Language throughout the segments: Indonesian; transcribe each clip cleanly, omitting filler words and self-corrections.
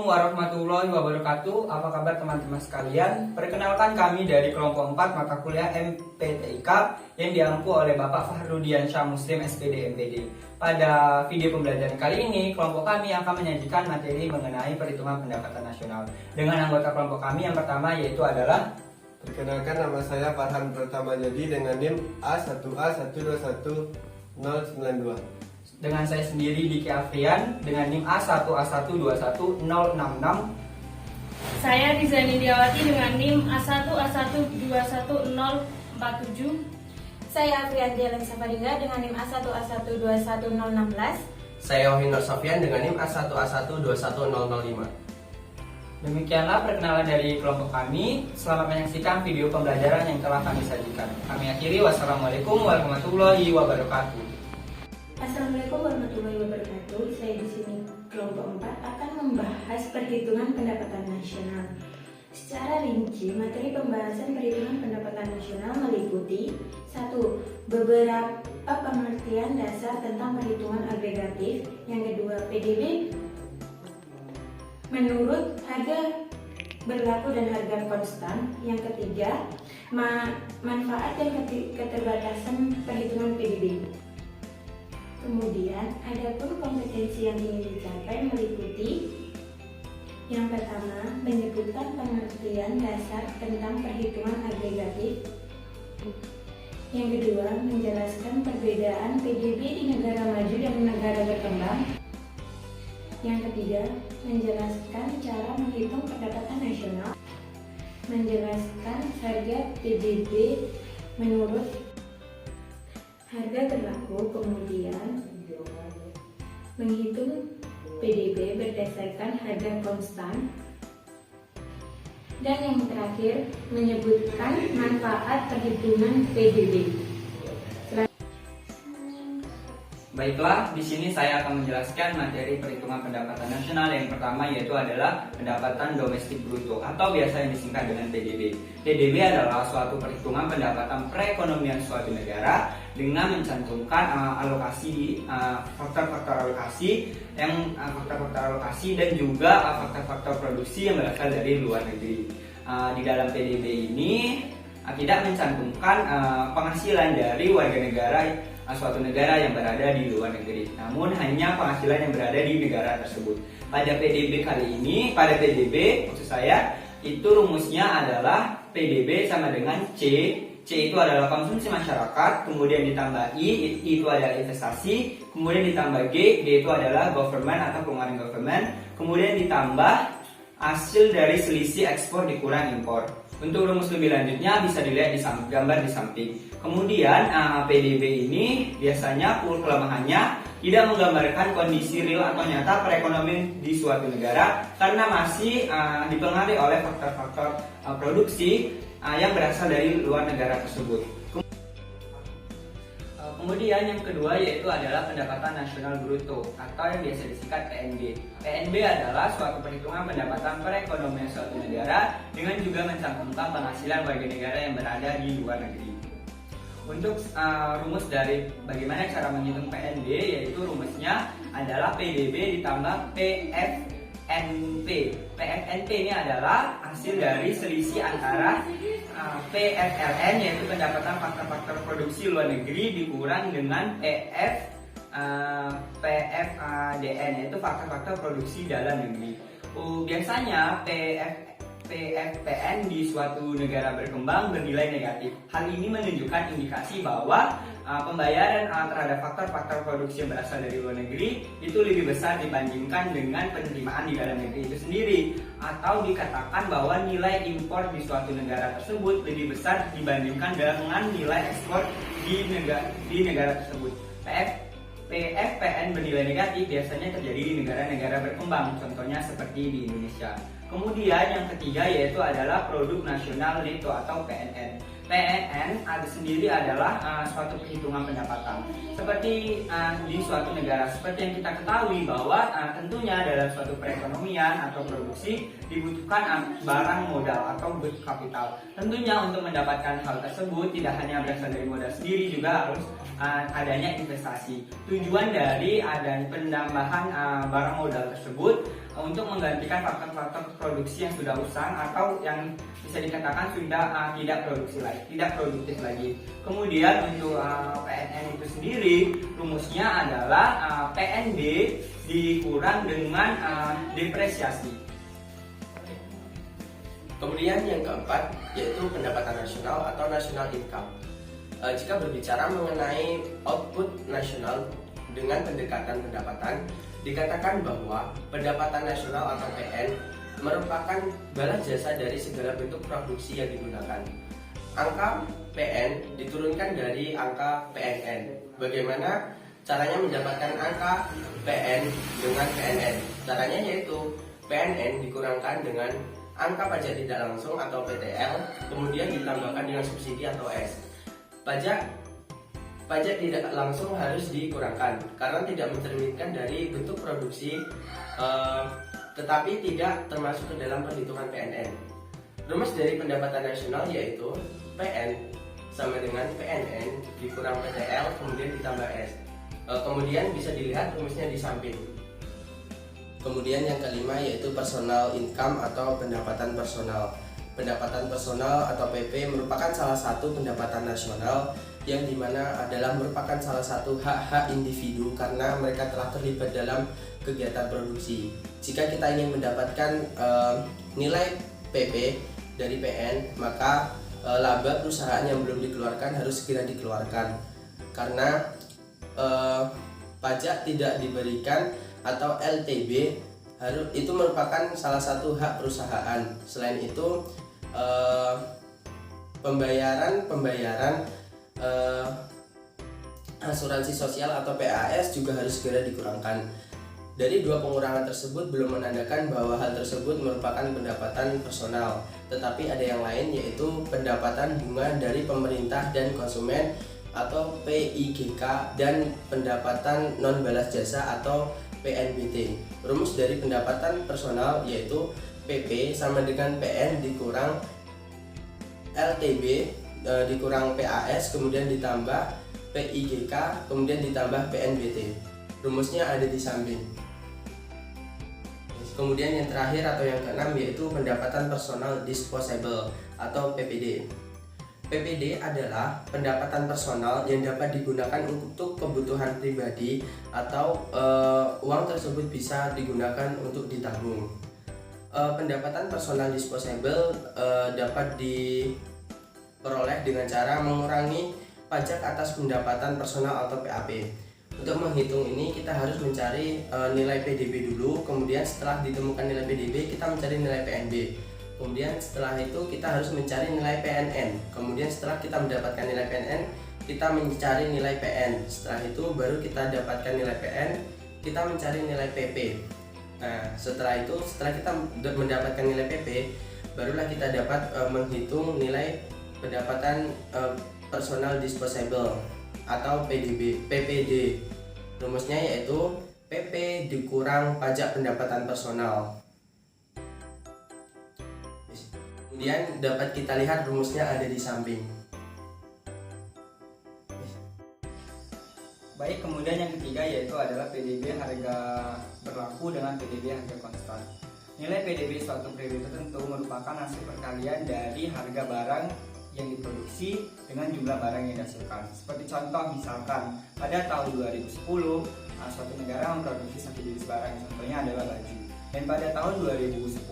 warahmatullahi wabarakatuh. Apa kabar teman-teman sekalian? Perkenalkan kami dari kelompok 4 mata kuliah MPTIK yang diampu oleh Bapak Fahrudian Syah Muslim SPD MPD. Pada video pembelajaran kali ini, kelompok kami akan menyajikan materi mengenai perhitungan pendapatan nasional. Dengan anggota kelompok kami yang pertama yaitu adalah Perkenalkan, nama saya Farhan Pratama Jadi dengan NIM A1A121092. dengan saya sendiri Diki Afrian dengan NIM A1A121066. Saya Riza Nindiawati dengan NIM A1A121047. Saya Afrianti Aleng Safadinga dengan NIM A1A121016. Saya Ohinor Sofian dengan NIM A1A1210005. Demikianlah perkenalan dari kelompok kami. Selamat menyaksikan video pembelajaran yang telah kami sajikan. Kami akhiri, wassalamualaikum warahmatullahi wabarakatuh. Assalamualaikum warahmatullahi wabarakatuh. Saya di sini kelompok 4 akan membahas perhitungan pendapatan nasional. Secara rinci, materi pembahasan perhitungan pendapatan nasional meliputi 1. Beberapa pengertian dasar tentang perhitungan agregatif. Yang kedua, PDB menurut harga berlaku dan harga konstan. Yang ketiga, manfaat dan keterbatasan perhitungan PDB. Kemudian, adapun kompetensi yang ingin dicapai meliputi yang pertama, menyebutkan pengertian dasar tentang perhitungan agregatif. Yang kedua, menjelaskan perbedaan PDB di negara maju dan negara berkembang. Yang ketiga, menjelaskan cara menghitung pendapatan nasional. Menjelaskan harga PDB menurut harga berlaku, kemudian menghitung PDB berdasarkan harga konstan, dan yang terakhir menyebutkan manfaat perhitungan PDB. Baiklah, di sini saya akan menjelaskan materi perhitungan pendapatan nasional. Yang pertama yaitu adalah pendapatan domestik bruto atau biasa yang disingkat dengan PDB. PDB adalah suatu perhitungan pendapatan perekonomian suatu negara dengan mencantumkan faktor-faktor alokasi dan juga faktor-faktor produksi yang berasal dari luar negeri. Di dalam PDB ini tidak mencantumkan penghasilan dari warga negara suatu negara yang berada di luar negeri, namun hanya penghasilan yang berada di negara tersebut. Pada PDB kali ini, pada PDB maksud saya, itu rumusnya adalah PDB sama dengan C. C itu adalah konsumsi masyarakat, kemudian ditambah I itu adalah investasi, kemudian ditambah G itu adalah government atau pengeluaran government, kemudian ditambah hasil dari selisih ekspor dikurang impor. Untuk rumus lebih lanjutnya bisa dilihat di gambar di samping. Kemudian PDB ini biasanya kelemahannya tidak menggambarkan kondisi real atau nyata perekonomian di suatu negara karena masih dipengaruhi oleh faktor-faktor produksi yang berasal dari luar negara tersebut. Kemudian yang kedua yaitu adalah pendapatan nasional bruto atau yang biasa disingkat PNB. PNB adalah suatu perhitungan pendapatan perekonomian suatu negara dengan juga mencantumkan penghasilan warga negara yang berada di luar negeri. Untuk rumus dari bagaimana cara menghitung PNB, yaitu rumusnya adalah PDB ditambah PFNP. PFNP ini adalah hasil dari selisih antara PFLN yaitu pendapatan faktor-faktor produksi luar negeri dikurang dengan PFDN yaitu faktor-faktor produksi dalam negeri. Biasanya PFPN di suatu negara berkembang bernilai negatif. Hal ini menunjukkan indikasi bahwa pembayaran terhadap faktor-faktor produksi yang berasal dari luar negeri itu lebih besar dibandingkan dengan penerimaan di dalam negeri itu sendiri, atau dikatakan bahwa nilai impor di suatu negara tersebut lebih besar dibandingkan dengan nilai ekspor di negara tersebut. PFPN bernilai negatif biasanya terjadi di negara-negara berkembang, contohnya seperti di Indonesia. Kemudian yang ketiga yaitu adalah produk nasional neto atau PNN. PNN sendiri adalah suatu perhitungan pendapatan. Seperti di suatu negara, seperti yang kita ketahui bahwa tentunya dalam suatu perekonomian atau produksi dibutuhkan barang modal atau good capital. Tentunya untuk mendapatkan hal tersebut tidak hanya berasal dari modal sendiri, juga harus adanya investasi. Tujuan dari adanya penambahan barang modal tersebut untuk menggantikan faktor-faktor produksi yang sudah usang atau yang bisa dikatakan sudah tidak produktif lagi. Kemudian untuk PNN itu sendiri rumusnya adalah PNB dikurang dengan depresiasi. Kemudian yang keempat yaitu pendapatan nasional atau national income. Jika berbicara mengenai output nasional dengan pendekatan pendapatan, dikatakan bahwa pendapatan nasional atau PN merupakan balas jasa dari segala bentuk produksi yang digunakan. Angka PN diturunkan dari angka PNN. Bagaimana caranya mendapatkan angka PN dengan PNN? Caranya yaitu PNN dikurangkan dengan angka pajak tidak langsung atau PTL, kemudian ditambahkan dengan subsidi atau S. Pajak tidak langsung harus dikurangkan karena tidak mencerminkan dari bentuk produksi, tetapi tidak termasuk ke dalam perhitungan PNN. Rumus dari pendapatan nasional yaitu PN sama dengan PNN dikurang PTL kemudian ditambah S. Kemudian bisa dilihat rumusnya di samping. Kemudian yang kelima yaitu personal income atau pendapatan personal. Pendapatan personal atau PP merupakan salah satu pendapatan nasional yang dimana adalah merupakan salah satu hak-hak individu karena mereka telah terlibat dalam kegiatan produksi. Jika kita ingin mendapatkan nilai PP dari PN, maka laba perusahaan yang belum dikeluarkan harus segera dikeluarkan karena pajak tidak diberikan atau LTB itu merupakan salah satu hak perusahaan. Selain itu pembayaran asuransi sosial atau PAS juga harus segera dikurangkan. Dari dua pengurangan tersebut belum menandakan bahwa hal tersebut merupakan pendapatan personal, tetapi ada yang lain yaitu pendapatan bunga dari pemerintah dan konsumen atau PIGK dan pendapatan non balas jasa atau PNBT. Rumus dari pendapatan personal yaitu PP sama dengan PN dikurang LTB dikurang PAS kemudian ditambah PIGK kemudian ditambah PNBT. Rumusnya ada di samping. Kemudian yang terakhir atau yang keenam yaitu pendapatan personal disposable atau PPD. PPD adalah pendapatan personal yang dapat digunakan untuk kebutuhan pribadi atau uang tersebut bisa digunakan untuk ditabung. Pendapatan personal disposable dapat diperoleh dengan cara mengurangi pajak atas pendapatan personal atau PAP. Untuk menghitung ini kita harus mencari nilai PDB dulu, kemudian setelah ditemukan nilai PDB kita mencari nilai PNB. Kemudian setelah itu kita harus mencari nilai PNN. Kemudian setelah kita mendapatkan nilai PNN, kita mencari nilai PN. Setelah itu baru kita dapatkan nilai PN, kita mencari nilai PP. Nah, setelah kita mendapatkan nilai PP, barulah kita dapat menghitung nilai pendapatan personal disposable atau PPD. Rumusnya yaitu PP dikurang pajak pendapatan personal. Kemudian dapat kita lihat rumusnya ada di samping. Baik, kemudian yang ketiga yaitu adalah PDB harga berlaku dengan PDB harga konstan. Nilai PDB suatu periode tertentu merupakan hasil perkalian dari harga barang yang diproduksi dengan jumlah barang yang dihasilkan. Seperti contoh misalkan pada tahun 2010 suatu negara memproduksi satu jenis barang, contohnya adalah baju. Dan pada tahun 2010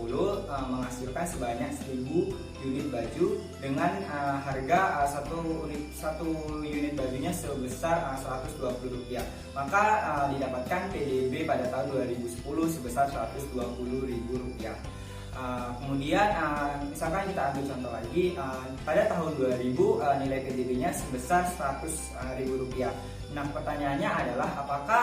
menghasilkan sebanyak 1000 unit baju dengan harga satu unit bajunya sebesar Rp120. Maka didapatkan PDB pada tahun 2010 sebesar Rp120.000. Kemudian misalkan kita ambil contoh lagi, pada tahun 2000 nilai PDB-nya sebesar Rp100.000. Nah, pertanyaannya adalah apakah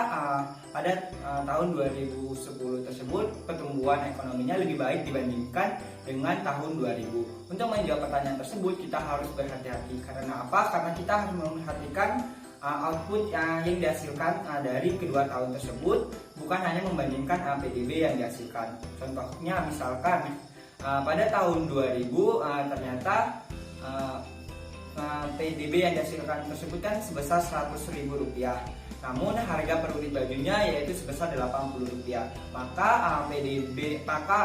pada tahun 2010 tersebut pertumbuhan ekonominya lebih baik dibandingkan dengan tahun 2000? Untuk menjawab pertanyaan tersebut kita harus berhati-hati. Karena apa? Karena kita harus memperhatikan output yang dihasilkan dari kedua tahun tersebut, bukan hanya membandingkan PDB yang dihasilkan. Contohnya misalkan pada tahun 2000 ternyata PDB yang dihasilkan tersebut kan sebesar Rp100.000. Namun harga per unit bajunya yaitu sebesar Rp80. Maka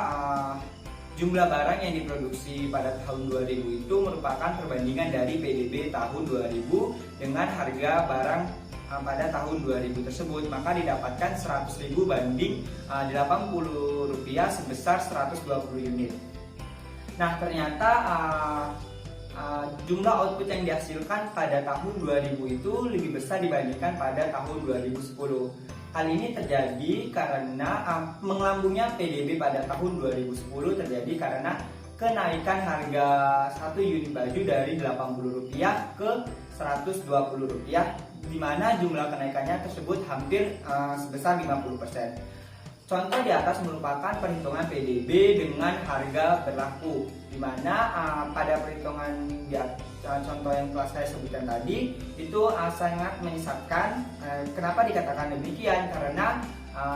jumlah barang yang diproduksi pada tahun 2000 itu merupakan perbandingan dari PDB tahun 2000 dengan harga barang pada tahun 2000 tersebut. Maka didapatkan 100.000 banding Rp80 sebesar 120 unit. Nah, ternyata jumlah output yang dihasilkan pada tahun 2000 itu lebih besar dibandingkan pada tahun 2010. Hal ini terjadi karena mengelambungnya PDB pada tahun 2010 terjadi karena kenaikan harga satu unit baju dari Rp80 ke Rp120, di mana jumlah kenaikannya tersebut hampir sebesar 50%. Contoh di atas merupakan perhitungan PDB dengan harga berlaku, di mana pada perhitungan contoh yang telah saya sebutkan tadi itu sangat menyesatkan. Kenapa dikatakan demikian? Karena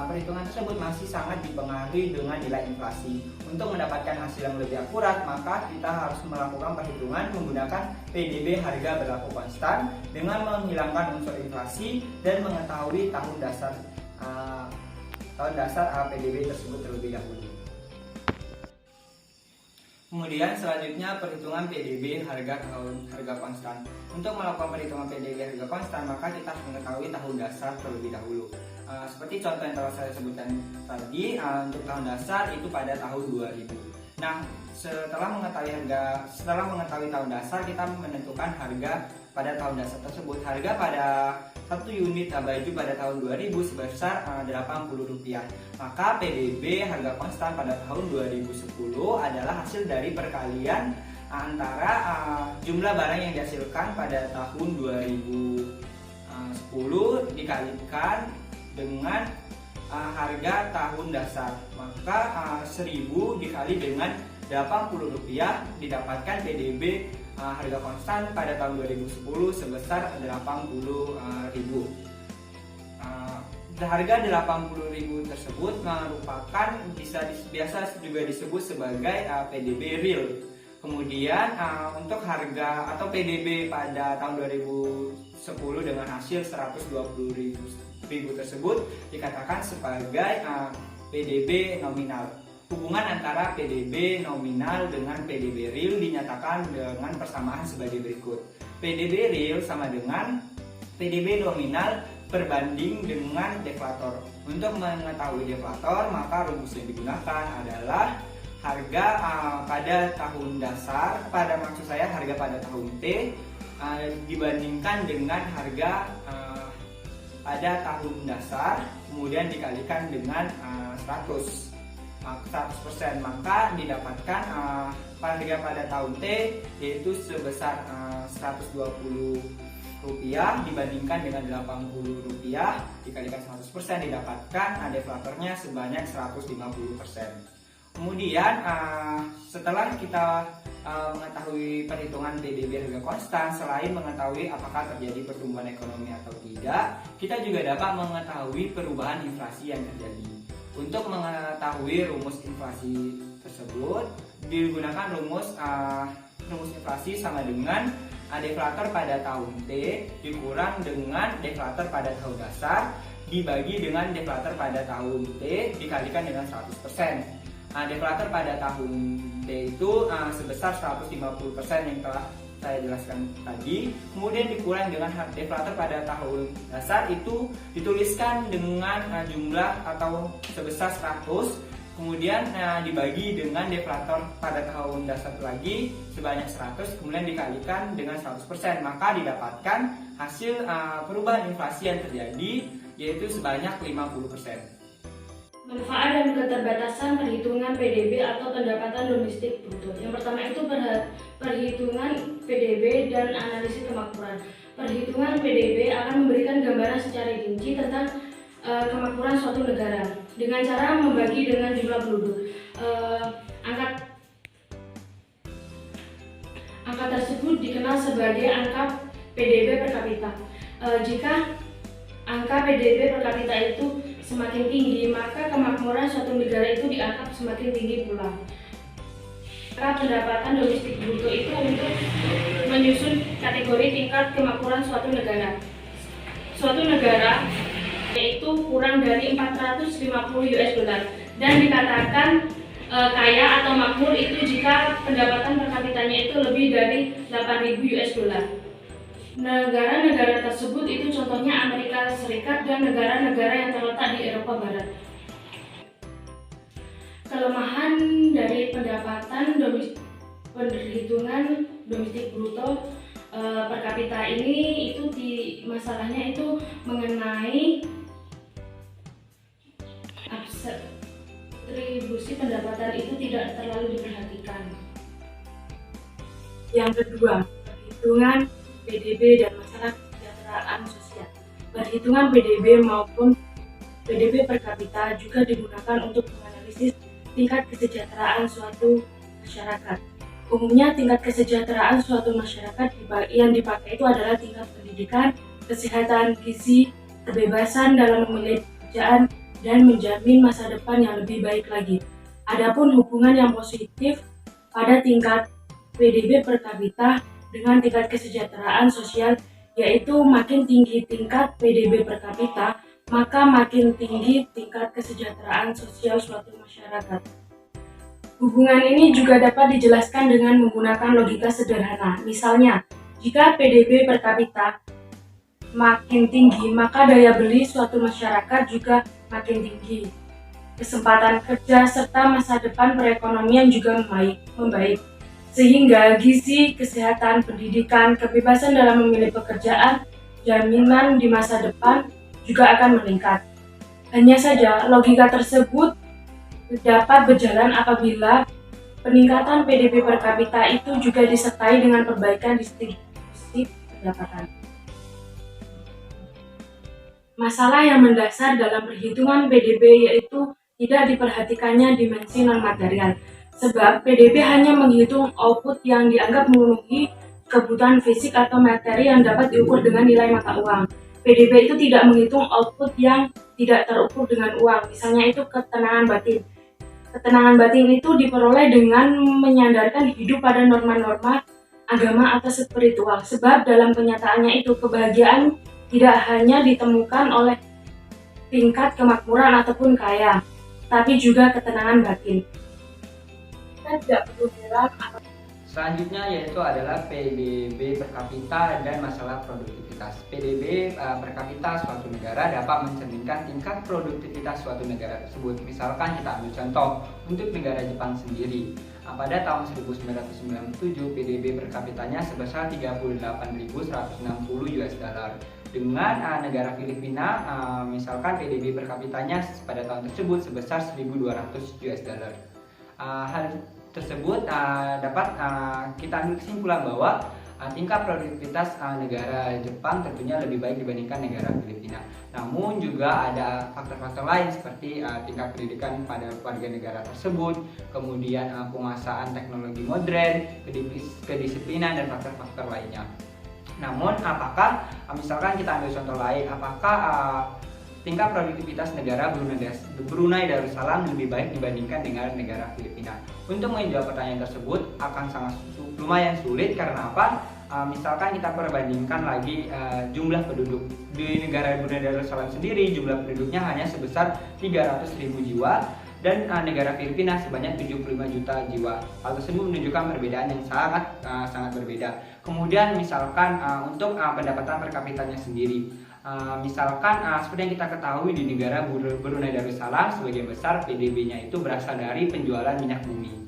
perhitungan tersebut masih sangat dipengaruhi dengan nilai inflasi. Untuk mendapatkan hasil yang lebih akurat, maka kita harus melakukan perhitungan menggunakan PDB harga berlaku konstan dengan menghilangkan unsur inflasi dan mengetahui tahun dasar PDB tersebut terlebih dahulu. Kemudian selanjutnya perhitungan PDB harga konstan. Untuk melakukan perhitungan PDB harga konstan, maka kita harus mengetahui tahun dasar terlebih dahulu. Seperti contoh yang telah saya sebutkan tadi, untuk tahun dasar itu pada tahun 2000. Nah, setelah mengetahui tahun dasar, kita menentukan harga pada tahun dasar tersebut. Harga pada satu unit baju pada tahun 2000 sebesar Rp80. Maka PDB harga konstan pada tahun 2010 adalah hasil dari perkalian antara jumlah barang yang dihasilkan pada tahun 2010 dikalikan dengan harga tahun dasar. Maka 1.000 dikali dengan Rp80 didapatkan PDB harga konstan pada tahun 2010 sebesar Rp80.000. Harga Rp80.000 tersebut merupakan biasa juga disebut sebagai PDB real. Kemudian untuk harga atau PDB pada tahun 2010 dengan hasil Rp120.000 tersebut dikatakan sebagai PDB nominal. Hubungan antara PDB nominal dengan PDB real dinyatakan dengan persamaan sebagai berikut. PDB real sama dengan PDB nominal berbanding dengan deflator. Untuk mengetahui deflator, maka rumus yang digunakan adalah harga pada tahun dasar, harga pada tahun T dibandingkan dengan harga pada tahun dasar, kemudian dikalikan dengan 100%, maka didapatkan harga pada tahun T yaitu sebesar Rp120 dibandingkan dengan Rp80 dikalikan 100% didapatkan deflatornya sebanyak 150%. Kemudian setelah kita mengetahui perhitungan PDB harga konstan, selain mengetahui apakah terjadi pertumbuhan ekonomi atau tidak, kita juga dapat mengetahui perubahan inflasi yang terjadi. Untuk mengetahui rumus inflasi tersebut digunakan rumus inflasi sama dengan deflator pada tahun T dikurang dengan deflator pada tahun dasar dibagi dengan deflator pada tahun T dikalikan dengan 100%. Deflator pada tahun T itu sebesar 150% yang telah saya jelaskan tadi. Kemudian dikurang dengan deflator pada tahun dasar itu dituliskan dengan jumlah atau sebesar 100. Kemudian dibagi dengan deflator pada tahun dasar lagi sebanyak 100, kemudian dikalikan dengan 100%, maka didapatkan hasil perubahan inflasi yang terjadi yaitu sebanyak 50%. Manfaat dan keterbatasan perhitungan PDB atau pendapatan domestik bruto. Yang pertama itu perhitungan PDB dan analisis kemakmuran. Perhitungan PDB akan memberikan gambaran secara rinci tentang kemakmuran suatu negara dengan cara membagi dengan jumlah penduduk. Angka tersebut dikenal sebagai angka PDB per kapita. Jika angka PDB per kapita itu semakin tinggi, maka kemakmuran suatu negara itu dianggap semakin tinggi pula. Pendapatan domestik bruto itu untuk menyusun kategori tingkat kemakmuran suatu negara. Suatu negara yaitu kurang dari 450 US dollar dan dikatakan kaya atau makmur itu jika pendapatan per kapitanya itu lebih dari 8.000 US dollar. Negara-negara tersebut itu contohnya Amerika Serikat dan negara-negara yang terletak di Eropa Barat. Kelemahan dari perhitungan domestik bruto per kapita ini itu masalahnya itu mengenai atribusi pendapatan itu tidak terlalu diperhatikan. Yang kedua, perhitungan PDB dan masalah kesejahteraan sosial. Perhitungan PDB maupun PDB per kapita juga digunakan untuk menganalisis tingkat kesejahteraan suatu masyarakat. Umumnya tingkat kesejahteraan suatu masyarakat yang dipakai itu adalah tingkat pendidikan, kesehatan, gizi, kebebasan dalam memilih pekerjaan, dan menjamin masa depan yang lebih baik lagi. Adapun hubungan yang positif pada tingkat PDB per kapita dengan tingkat kesejahteraan sosial, yaitu makin tinggi tingkat PDB per kapita, maka makin tinggi tingkat kesejahteraan sosial suatu masyarakat. Hubungan ini juga dapat dijelaskan dengan menggunakan logika sederhana. Misalnya, jika PDB per kapita makin tinggi, maka daya beli suatu masyarakat juga makin tinggi. Kesempatan kerja serta masa depan perekonomian juga membaik. Sehingga gizi, kesehatan, pendidikan, kebebasan dalam memilih pekerjaan, jaminan di masa depan juga akan meningkat. Hanya saja, logika tersebut dapat berjalan apabila peningkatan PDB per kapita itu juga disertai dengan perbaikan distribusi pendapatan. Masalah yang mendasar dalam perhitungan PDB yaitu tidak diperhatikannya dimensi non-material. Sebab PDB hanya menghitung output yang dianggap memenuhi kebutuhan fisik atau materi yang dapat diukur dengan nilai mata uang. PDB itu tidak menghitung output yang tidak terukur dengan uang, misalnya itu ketenangan batin. Ketenangan batin itu diperoleh dengan menyandarkan hidup pada norma-norma agama atau spiritual. Sebab dalam kenyataannya itu kebahagiaan tidak hanya ditemukan oleh tingkat kemakmuran ataupun kaya, tapi juga ketenangan batin. Kita tidak perlu heran. Selanjutnya yaitu adalah PDB per kapita dan masalah produktivitas. PDB per kapita suatu negara dapat mencerminkan tingkat produktivitas suatu negara tersebut. Misalkan kita ambil contoh untuk negara Jepang sendiri. Pada tahun 1997 PDB per kapitanya sebesar 38.160 US dollar. Dengan negara Filipina misalkan PDB per kapitanya pada tahun tersebut sebesar 1.200 US dollar. Hal tersebut dapat kita ambil kesimpulan bahwa tingkat produktivitas negara Jepang tentunya lebih baik dibandingkan negara Filipina. Namun juga ada faktor-faktor lain seperti tingkat pendidikan pada warga negara tersebut, kemudian penguasaan teknologi modern, kedisiplinan dan faktor-faktor lainnya. Namun apakah misalkan kita ambil contoh lain, apakah tingkat produktivitas negara Brunei Darussalam lebih baik dibandingkan dengan negara Filipina? Untuk menjawab pertanyaan tersebut akan sangat lumayan sulit. Karena apa? Misalkan kita perbandingkan lagi jumlah penduduk di negara Brunei Darussalam sendiri, jumlah penduduknya hanya sebesar 300.000 jiwa dan negara Filipina sebanyak 75 juta jiwa. Hal tersebut menunjukkan perbedaan yang sangat berbeda. Kemudian misalkan untuk pendapatan per kapitanya sendiri, misalkan seperti yang kita ketahui di negara Brunei Darussalam sebagian besar PDB-nya itu berasal dari penjualan minyak bumi.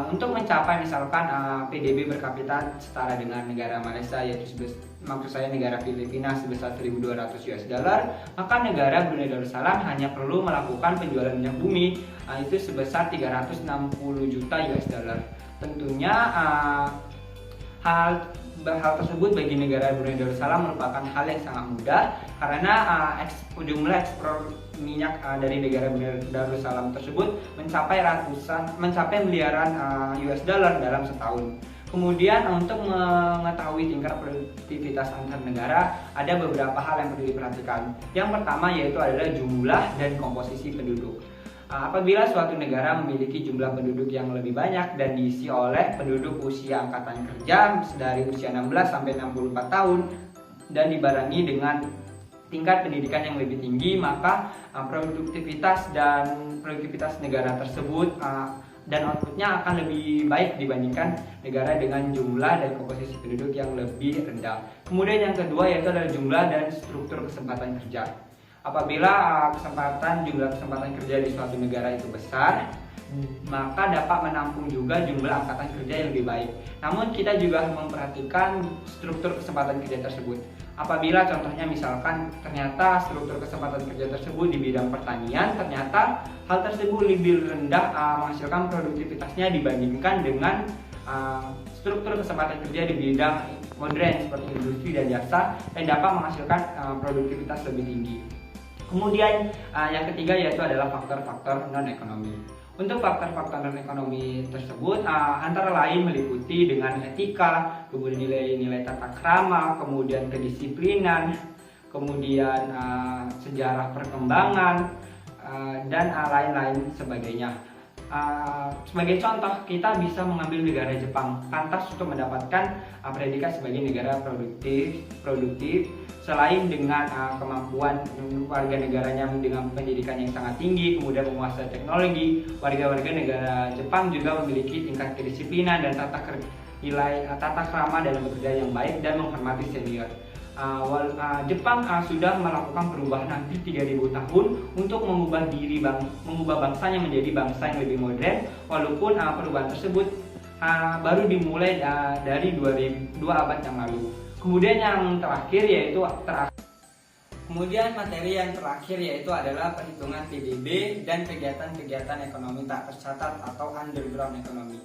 Untuk mencapai misalkan PDB per kapita setara dengan negara Malaysia, yaitu maksud saya negara Filipina sebesar 1.200 US dollar, maka negara Brunei Darussalam hanya perlu melakukan penjualan minyak bumi itu sebesar 360 juta US dollar. Tentunya hal tersebut bagi negara Brunei Darussalam merupakan hal yang sangat mudah karena jumlah ekspor minyak dari negara Brunei Darussalam tersebut mencapai miliaran US dollar dalam setahun. Kemudian untuk mengetahui tingkat produktivitas antar negara ada beberapa hal yang perlu diperhatikan. Yang pertama yaitu adalah jumlah dan komposisi penduduk. Apabila suatu negara memiliki jumlah penduduk yang lebih banyak dan diisi oleh penduduk usia angkatan kerja dari usia 16 sampai 64 tahun dan dibarengi dengan tingkat pendidikan yang lebih tinggi, maka produktivitas negara tersebut dan outputnya akan lebih baik dibandingkan negara dengan jumlah dan komposisi penduduk yang lebih rendah. Kemudian yang kedua yaitu adalah jumlah dan struktur kesempatan kerja. Apabila jumlah kesempatan kerja di suatu negara itu besar, maka dapat menampung juga jumlah angkatan kerja yang lebih baik. Namun kita juga harus memperhatikan struktur kesempatan kerja tersebut. Apabila contohnya misalkan ternyata struktur kesempatan kerja tersebut di bidang pertanian, ternyata hal tersebut lebih rendah menghasilkan produktivitasnya dibandingkan dengan struktur kesempatan kerja di bidang modern seperti industri dan jasa yang dapat menghasilkan produktivitas lebih tinggi. Kemudian yang ketiga yaitu adalah faktor-faktor non-ekonomi. Untuk faktor-faktor non-ekonomi tersebut antara lain meliputi dengan etika, kemudian nilai-nilai tata krama, kemudian kedisiplinan, kemudian sejarah perkembangan, dan lain-lain sebagainya. Sebagai contoh, kita bisa mengambil negara Jepang, pantas untuk mendapatkan predikat sebagai negara produktif selain dengan kemampuan warga negaranya dengan pendidikan yang sangat tinggi, kemudian menguasai teknologi. Warga-warga negara Jepang juga memiliki tingkat kedisiplinan dan tata krama dalam bekerja yang baik dan menghormati senior. Jepang sudah melakukan perubahan hampir 3000 tahun untuk mengubah bangsanya menjadi bangsa yang lebih modern, walaupun perubahan tersebut baru dimulai dari 2 abad yang lalu. Kemudian materi yang terakhir yaitu adalah perhitungan PDB dan kegiatan-kegiatan ekonomi tak tercatat atau underground economy.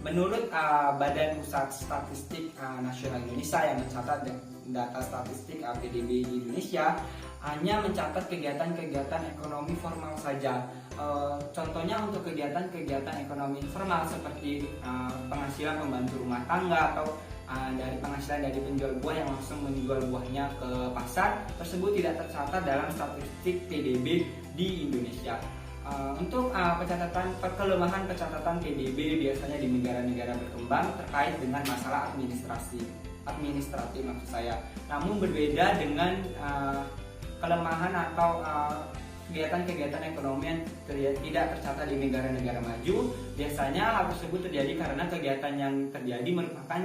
Menurut Badan Pusat Statistik Nasional Indonesia yang mencatat data statistik PDB di Indonesia hanya mencatat kegiatan-kegiatan ekonomi formal saja. Contohnya untuk kegiatan-kegiatan ekonomi informal seperti penghasilan pembantu rumah tangga atau dari penghasilan dari penjual buah yang langsung menjual buahnya ke pasar tersebut tidak tercatat dalam statistik PDB di Indonesia. Untuk kelemahan pencatatan PDB biasanya di negara-negara berkembang terkait dengan masalah administratif maksud saya. Namun berbeda dengan kelemahan atau kegiatan-kegiatan ekonomi yang tidak tercatat di negara-negara maju. Biasanya hal tersebut terjadi karena kegiatan yang terjadi merupakan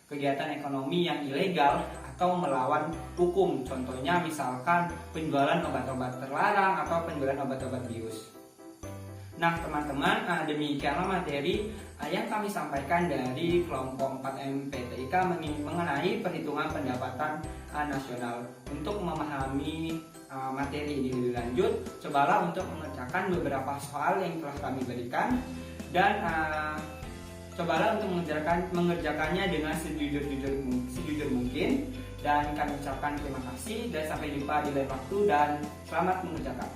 kegiatan ekonomi yang ilegal atau melawan hukum. Contohnya misalkan penjualan obat-obat terlarang atau penjualan obat-obat bius. Nah teman-teman, demikianlah materi yang kami sampaikan dari kelompok 4 MPTIK mengenai perhitungan pendapatan nasional. Untuk memahami materi ini lebih lanjut, cobalah untuk mengerjakan beberapa soal yang telah kami berikan dan cobalah untuk mengerjakannya dengan sejujur mungkin. Dan kami ucapkan terima kasih dan sampai jumpa di lain waktu dan selamat mengerjakan.